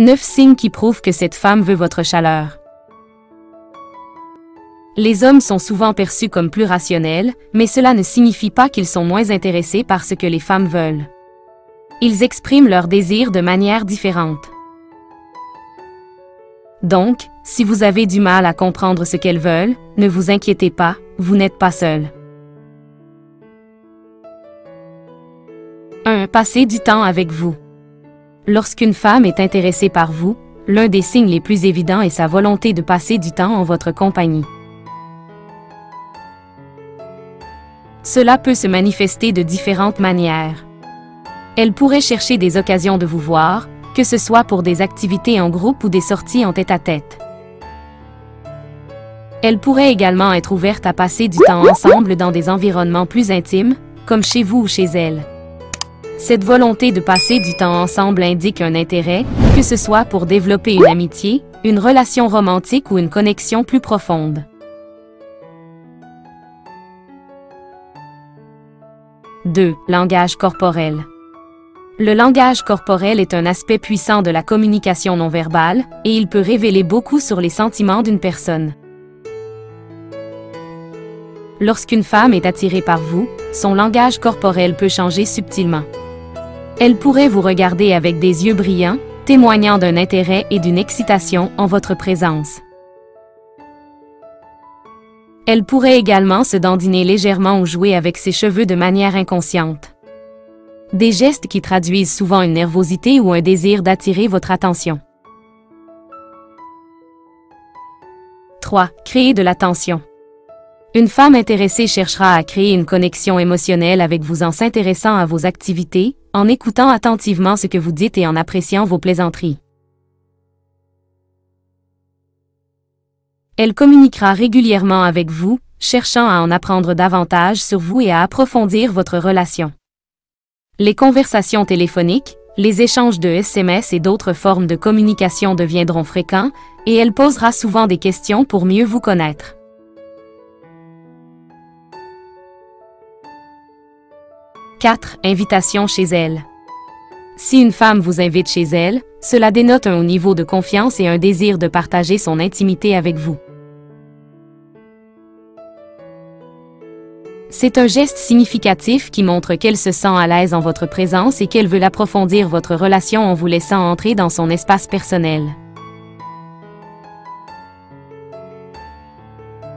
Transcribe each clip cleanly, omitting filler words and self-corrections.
9 signes qui prouvent que cette femme veut votre chaleur. Les hommes sont souvent perçus comme plus rationnels, mais cela ne signifie pas qu'ils sont moins intéressés par ce que les femmes veulent. Ils expriment leurs désirs de manière différente. Donc, si vous avez du mal à comprendre ce qu'elles veulent, ne vous inquiétez pas, vous n'êtes pas seul. 1. Passez du temps avec vous. Lorsqu'une femme est intéressée par vous, l'un des signes les plus évidents est sa volonté de passer du temps en votre compagnie. Cela peut se manifester de différentes manières. Elle pourrait chercher des occasions de vous voir, que ce soit pour des activités en groupe ou des sorties en tête-à-tête. Elle pourrait également être ouverte à passer du temps ensemble dans des environnements plus intimes, comme chez vous ou chez elle. Cette volonté de passer du temps ensemble indique un intérêt, que ce soit pour développer une amitié, une relation romantique ou une connexion plus profonde. 2. Langage corporel. Le langage corporel est un aspect puissant de la communication non verbale, et il peut révéler beaucoup sur les sentiments d'une personne. Lorsqu'une femme est attirée par vous, son langage corporel peut changer subtilement. Elle pourrait vous regarder avec des yeux brillants, témoignant d'un intérêt et d'une excitation en votre présence. Elle pourrait également se dandiner légèrement ou jouer avec ses cheveux de manière inconsciente. Des gestes qui traduisent souvent une nervosité ou un désir d'attirer votre attention. 3. Créer de l'attention. Une femme intéressée cherchera à créer une connexion émotionnelle avec vous en s'intéressant à vos activités, en écoutant attentivement ce que vous dites et en appréciant vos plaisanteries. Elle communiquera régulièrement avec vous, cherchant à en apprendre davantage sur vous et à approfondir votre relation. Les conversations téléphoniques, les échanges de SMS et d'autres formes de communication deviendront fréquents, et elle posera souvent des questions pour mieux vous connaître. 4. Invitation chez elle. Si une femme vous invite chez elle, cela dénote un haut niveau de confiance et un désir de partager son intimité avec vous. C'est un geste significatif qui montre qu'elle se sent à l'aise en votre présence et qu'elle veut approfondir votre relation en vous laissant entrer dans son espace personnel.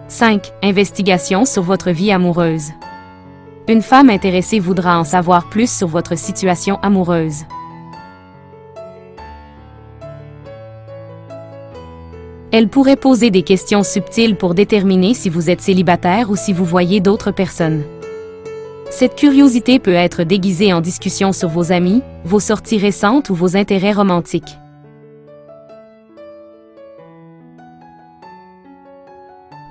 5. Investigation sur votre vie amoureuse. Une femme intéressée voudra en savoir plus sur votre situation amoureuse. Elle pourrait poser des questions subtiles pour déterminer si vous êtes célibataire ou si vous voyez d'autres personnes. Cette curiosité peut être déguisée en discussion sur vos amis, vos sorties récentes ou vos intérêts romantiques.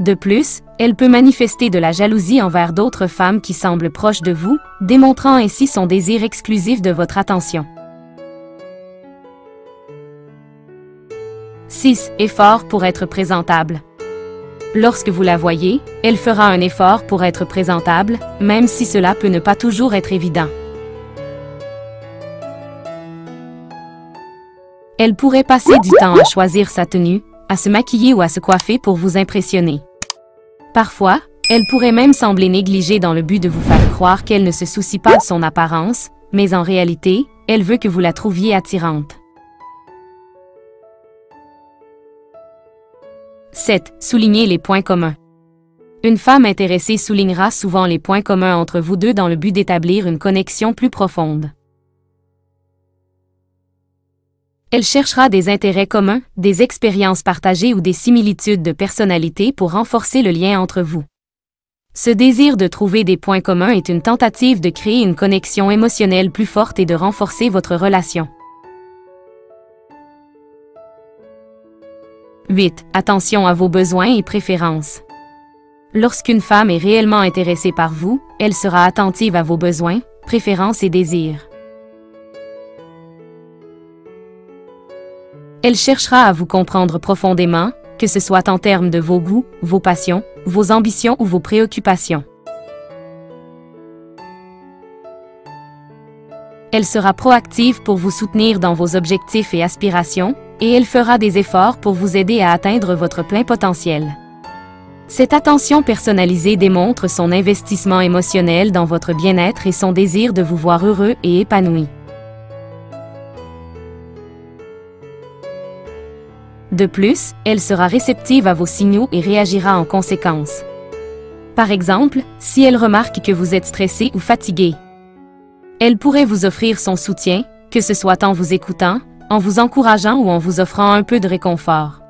De plus, elle peut manifester de la jalousie envers d'autres femmes qui semblent proches de vous, démontrant ainsi son désir exclusif de votre attention. 6. Effort pour être présentable. Lorsque vous la voyez, elle fera un effort pour être présentable, même si cela peut ne pas toujours être évident. Elle pourrait passer du temps à choisir sa tenue, à se maquiller ou à se coiffer pour vous impressionner. Parfois, elle pourrait même sembler négligée dans le but de vous faire croire qu'elle ne se soucie pas de son apparence, mais en réalité, elle veut que vous la trouviez attirante. 7. Soulignez les points communs. Une femme intéressée soulignera souvent les points communs entre vous deux dans le but d'établir une connexion plus profonde. Elle cherchera des intérêts communs, des expériences partagées ou des similitudes de personnalité pour renforcer le lien entre vous. Ce désir de trouver des points communs est une tentative de créer une connexion émotionnelle plus forte et de renforcer votre relation. 8. Attention à vos besoins et préférences. Lorsqu'une femme est réellement intéressée par vous, elle sera attentive à vos besoins, préférences et désirs. Elle cherchera à vous comprendre profondément, que ce soit en termes de vos goûts, vos passions, vos ambitions ou vos préoccupations. Elle sera proactive pour vous soutenir dans vos objectifs et aspirations, et elle fera des efforts pour vous aider à atteindre votre plein potentiel. Cette attention personnalisée démontre son investissement émotionnel dans votre bien-être et son désir de vous voir heureux et épanoui. De plus, elle sera réceptive à vos signaux et réagira en conséquence. Par exemple, si elle remarque que vous êtes stressé ou fatigué, elle pourrait vous offrir son soutien, que ce soit en vous écoutant, en vous encourageant ou en vous offrant un peu de réconfort.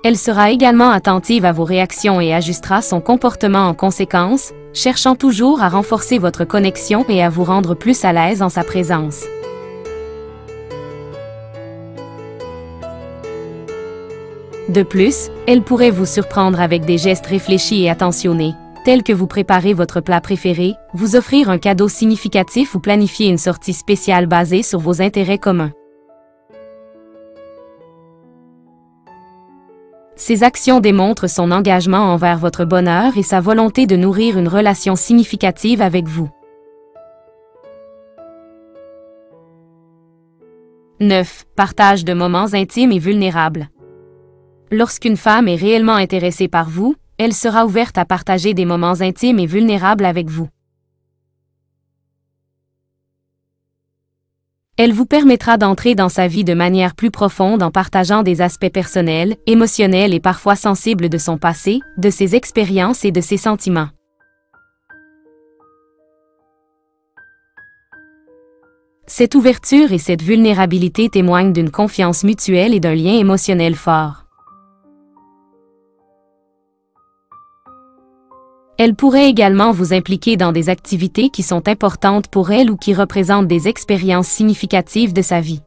Elle sera également attentive à vos réactions et ajustera son comportement en conséquence, cherchant toujours à renforcer votre connexion et à vous rendre plus à l'aise en sa présence. De plus, elle pourrait vous surprendre avec des gestes réfléchis et attentionnés, tels que vous préparer votre plat préféré, vous offrir un cadeau significatif ou planifier une sortie spéciale basée sur vos intérêts communs. Ces actions démontrent son engagement envers votre bonheur et sa volonté de nourrir une relation significative avec vous. 9. Partage de moments intimes et vulnérables. Lorsqu'une femme est réellement intéressée par vous, elle sera ouverte à partager des moments intimes et vulnérables avec vous. Elle vous permettra d'entrer dans sa vie de manière plus profonde en partageant des aspects personnels, émotionnels et parfois sensibles de son passé, de ses expériences et de ses sentiments. Cette ouverture et cette vulnérabilité témoignent d'une confiance mutuelle et d'un lien émotionnel fort. Elle pourrait également vous impliquer dans des activités qui sont importantes pour elle ou qui représentent des expériences significatives de sa vie.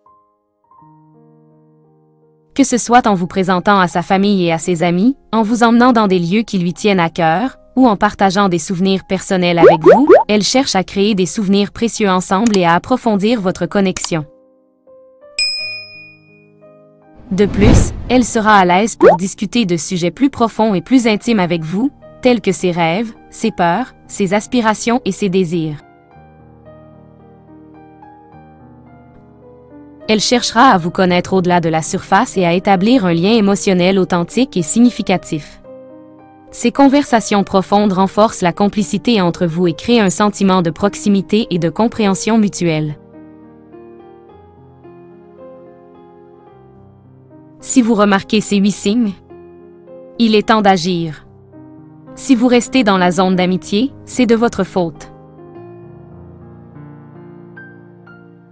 Que ce soit en vous présentant à sa famille et à ses amis, en vous emmenant dans des lieux qui lui tiennent à cœur, ou en partageant des souvenirs personnels avec vous, elle cherche à créer des souvenirs précieux ensemble et à approfondir votre connexion. De plus, elle sera à l'aise pour discuter de sujets plus profonds et plus intimes avec vous, tels que ses rêves, ses peurs, ses aspirations et ses désirs. Elle cherchera à vous connaître au-delà de la surface et à établir un lien émotionnel authentique et significatif. Ces conversations profondes renforcent la complicité entre vous et créent un sentiment de proximité et de compréhension mutuelle. Si vous remarquez ces 8 signes, il est temps d'agir. Si vous restez dans la zone d'amitié, c'est de votre faute.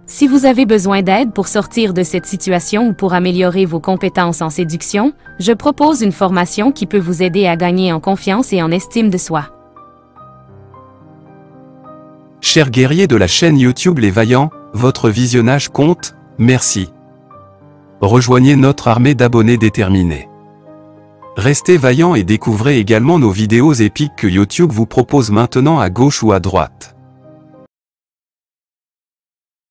Si vous avez besoin d'aide pour sortir de cette situation ou pour améliorer vos compétences en séduction, je propose une formation qui peut vous aider à gagner en confiance et en estime de soi. Chers guerriers de la chaîne YouTube Les Vaillants, votre visionnage compte, merci. Rejoignez notre armée d'abonnés déterminés. Restez vaillants et découvrez également nos vidéos épiques que YouTube vous propose maintenant à gauche ou à droite.